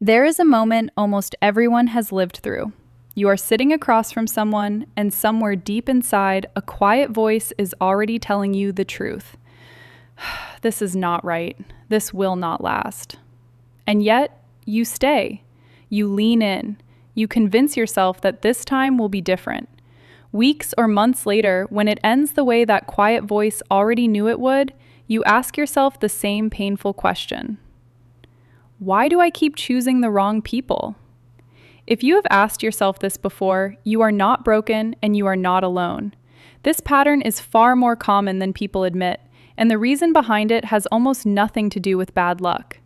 There is a moment almost everyone has lived through. You are sitting across from someone, and somewhere deep inside, a quiet voice is already telling you the truth. This is not right. This will not last. And yet, you stay. You lean in. You convince yourself that this time will be different. Weeks or months later, when it ends the way that quiet voice already knew it would, you ask yourself the same painful question. Why do I keep choosing the wrong people? If you have asked yourself this before, you are not broken and you are not alone. This pattern is far more common than people admit, and the reason behind it has almost nothing to do with bad luck.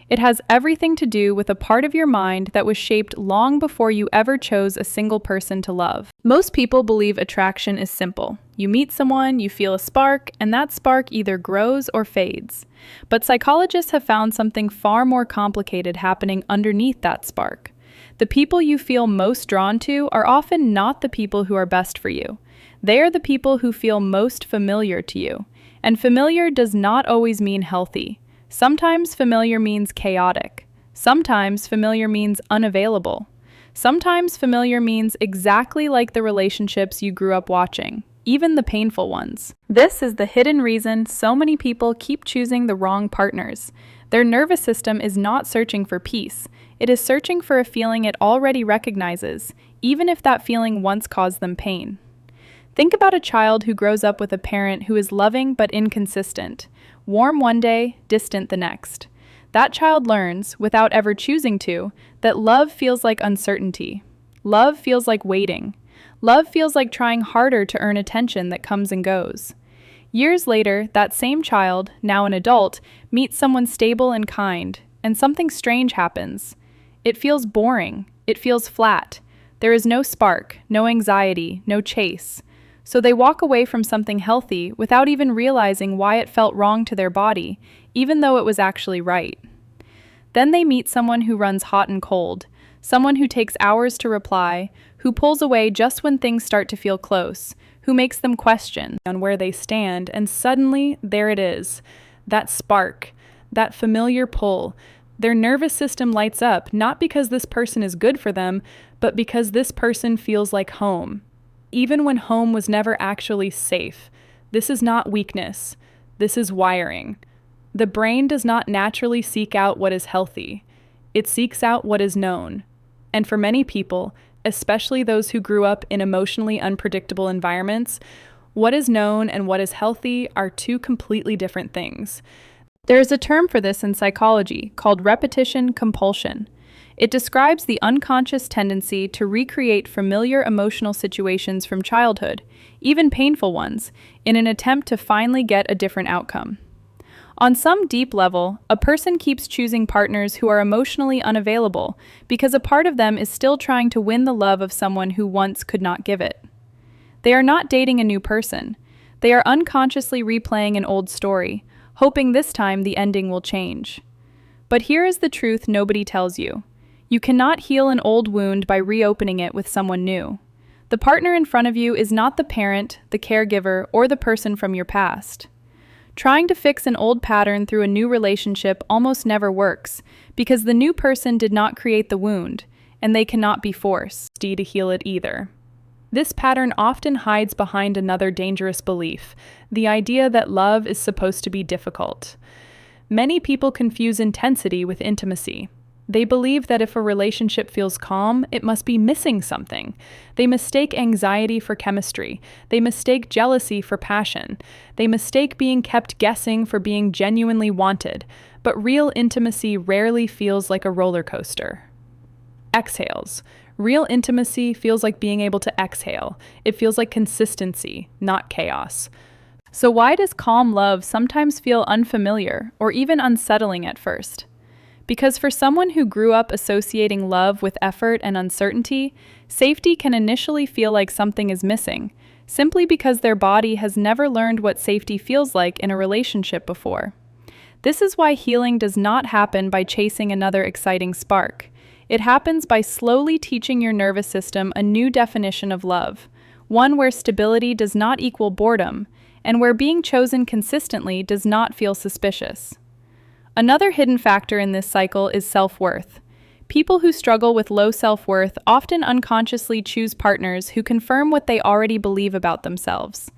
It has everything to do with a part of your mind that was shaped long before you ever chose a single person to love. Most people believe attraction is simple. You meet someone, you feel a spark, and that spark either grows or fades. But psychologists have found something far more complicated happening underneath that spark. The people you feel most drawn to are often not the people who are best for you. They are the people who feel most familiar to you. And familiar does not always mean healthy. Sometimes familiar means chaotic. Sometimes familiar means unavailable. Sometimes familiar means exactly like the relationships you grew up watching, even the painful ones. This is the hidden reason so many people keep choosing the wrong partners. Their nervous system is not searching for peace. It is searching for a feeling it already recognizes, even if that feeling once caused them pain. Think about a child who grows up with a parent who is loving but inconsistent, warm one day, distant the next. That child learns, without ever choosing to, that love feels like uncertainty. Love feels like waiting. Love feels like trying harder to earn attention that comes and goes. Years later, that same child, now an adult, meets someone stable and kind, and something strange happens. It feels boring. It feels flat. There is no spark, no anxiety, no chase. So they walk away from something healthy without even realizing why it felt wrong to their body, even though it was actually right. Then they meet someone who runs hot and cold, someone who takes hours to reply, who pulls away just when things start to feel close, who makes them question on where they stand, and suddenly, there it is, that spark, that familiar pull. Their nervous system lights up, not because this person is good for them, but because this person feels like home. Even when home was never actually safe. This is not weakness. This is wiring. The brain does not naturally seek out what is healthy. It seeks out what is known. And for many people, especially those who grew up in emotionally unpredictable environments, what is known and what is healthy are two completely different things. There is a term for this in psychology called repetition compulsion. It describes the unconscious tendency to recreate familiar emotional situations from childhood, even painful ones, in an attempt to finally get a different outcome. On some deep level, a person keeps choosing partners who are emotionally unavailable because a part of them is still trying to win the love of someone who once could not give it. They are not dating a new person. They are unconsciously replaying an old story, hoping this time the ending will change. But here is the truth nobody tells you. You cannot heal an old wound by reopening it with someone new. The partner in front of you is not the parent, the caregiver, or the person from your past. Trying to fix an old pattern through a new relationship almost never works, because the new person did not create the wound, and they cannot be forced to heal it either. This pattern often hides behind another dangerous belief, the idea that love is supposed to be difficult. Many people confuse intensity with intimacy. They believe that if a relationship feels calm, it must be missing something. They mistake anxiety for chemistry. They mistake jealousy for passion. They mistake being kept guessing for being genuinely wanted. But real intimacy rarely feels like a roller coaster. Exhales. Real intimacy feels like being able to exhale. It feels like consistency, not chaos. So why does calm love sometimes feel unfamiliar or even unsettling at first? Because for someone who grew up associating love with effort and uncertainty, safety can initially feel like something is missing, simply because their body has never learned what safety feels like in a relationship before. This is why healing does not happen by chasing another exciting spark. It happens by slowly teaching your nervous system a new definition of love, one where stability does not equal boredom, and where being chosen consistently does not feel suspicious. Another hidden factor in this cycle is self-worth. People who struggle with low self-worth often unconsciously choose partners who confirm what they already believe about themselves.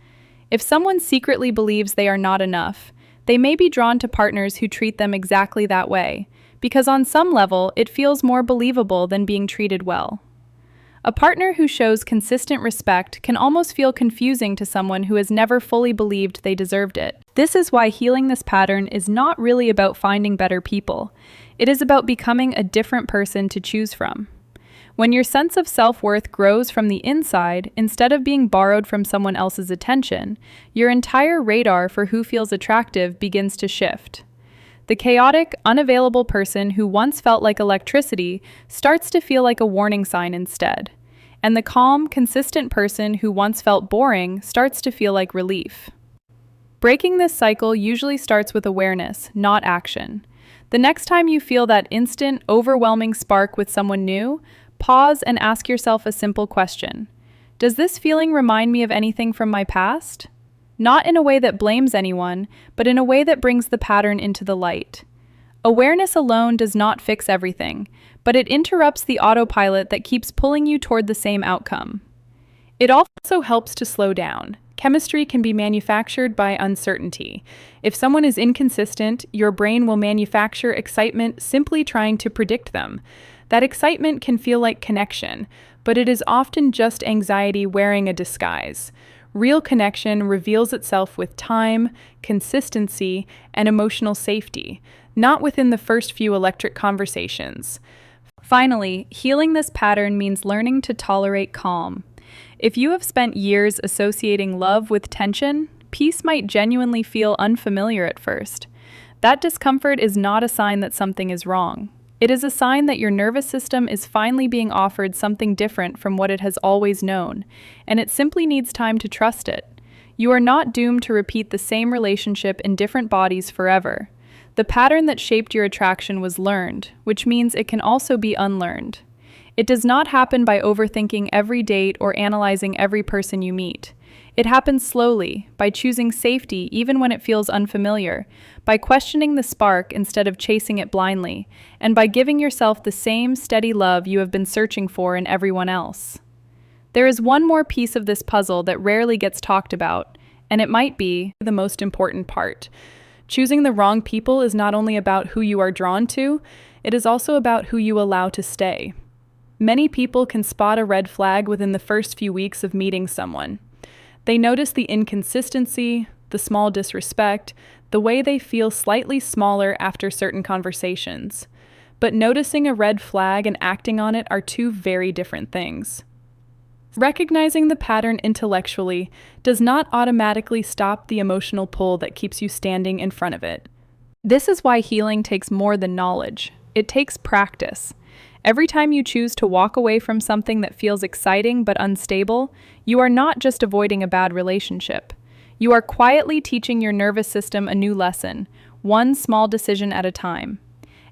If someone secretly believes they are not enough, they may be drawn to partners who treat them exactly that way, because on some level it feels more believable than being treated well. A partner who shows consistent respect can almost feel confusing to someone who has never fully believed they deserved it. This is why healing this pattern is not really about finding better people. It is about becoming a different person to choose from. When your sense of self-worth grows from the inside, instead of being borrowed from someone else's attention, your entire radar for who feels attractive begins to shift. The chaotic, unavailable person who once felt like electricity starts to feel like a warning sign instead. And the calm, consistent person who once felt boring starts to feel like relief. Breaking this cycle usually starts with awareness, not action. The next time you feel that instant, overwhelming spark with someone new, pause and ask yourself a simple question. Does this feeling remind me of anything from my past? Not in a way that blames anyone, but in a way that brings the pattern into the light. Awareness alone does not fix everything, but it interrupts the autopilot that keeps pulling you toward the same outcome. It also helps to slow down. Chemistry can be manufactured by uncertainty. If someone is inconsistent, your brain will manufacture excitement simply trying to predict them. That excitement can feel like connection, but it is often just anxiety wearing a disguise. Real connection reveals itself with time, consistency, and emotional safety, not within the first few electric conversations. Finally, healing this pattern means learning to tolerate calm. If you have spent years associating love with tension, peace might genuinely feel unfamiliar at first. That discomfort is not a sign that something is wrong. It is a sign that your nervous system is finally being offered something different from what it has always known, and it simply needs time to trust it. You are not doomed to repeat the same relationship in different bodies forever. The pattern that shaped your attraction was learned, which means it can also be unlearned. It does not happen by overthinking every date or analyzing every person you meet. It happens slowly, by choosing safety even when it feels unfamiliar, by questioning the spark instead of chasing it blindly, and by giving yourself the same steady love you have been searching for in everyone else. There is one more piece of this puzzle that rarely gets talked about, and it might be the most important part. Choosing the wrong people is not only about who you are drawn to, it is also about who you allow to stay. Many people can spot a red flag within the first few weeks of meeting someone. They notice the inconsistency, the small disrespect, the way they feel slightly smaller after certain conversations. But noticing a red flag and acting on it are two very different things. Recognizing the pattern intellectually does not automatically stop the emotional pull that keeps you standing in front of it. This is why healing takes more than knowledge. It takes practice. Every time you choose to walk away from something that feels exciting but unstable, you are not just avoiding a bad relationship. You are quietly teaching your nervous system a new lesson, one small decision at a time.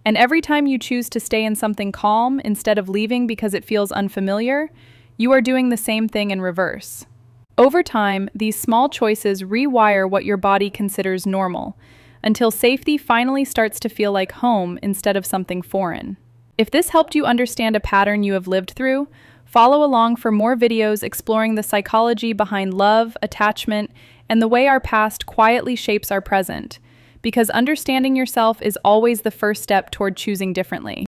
And every time you choose to stay in something calm instead of leaving because it feels unfamiliar, you are doing the same thing in reverse. Over time, these small choices rewire what your body considers normal, until safety finally starts to feel like home instead of something foreign. If this helped you understand a pattern you have lived through, follow along for more videos exploring the psychology behind love, attachment, and the way our past quietly shapes our present. Because understanding yourself is always the first step toward choosing differently.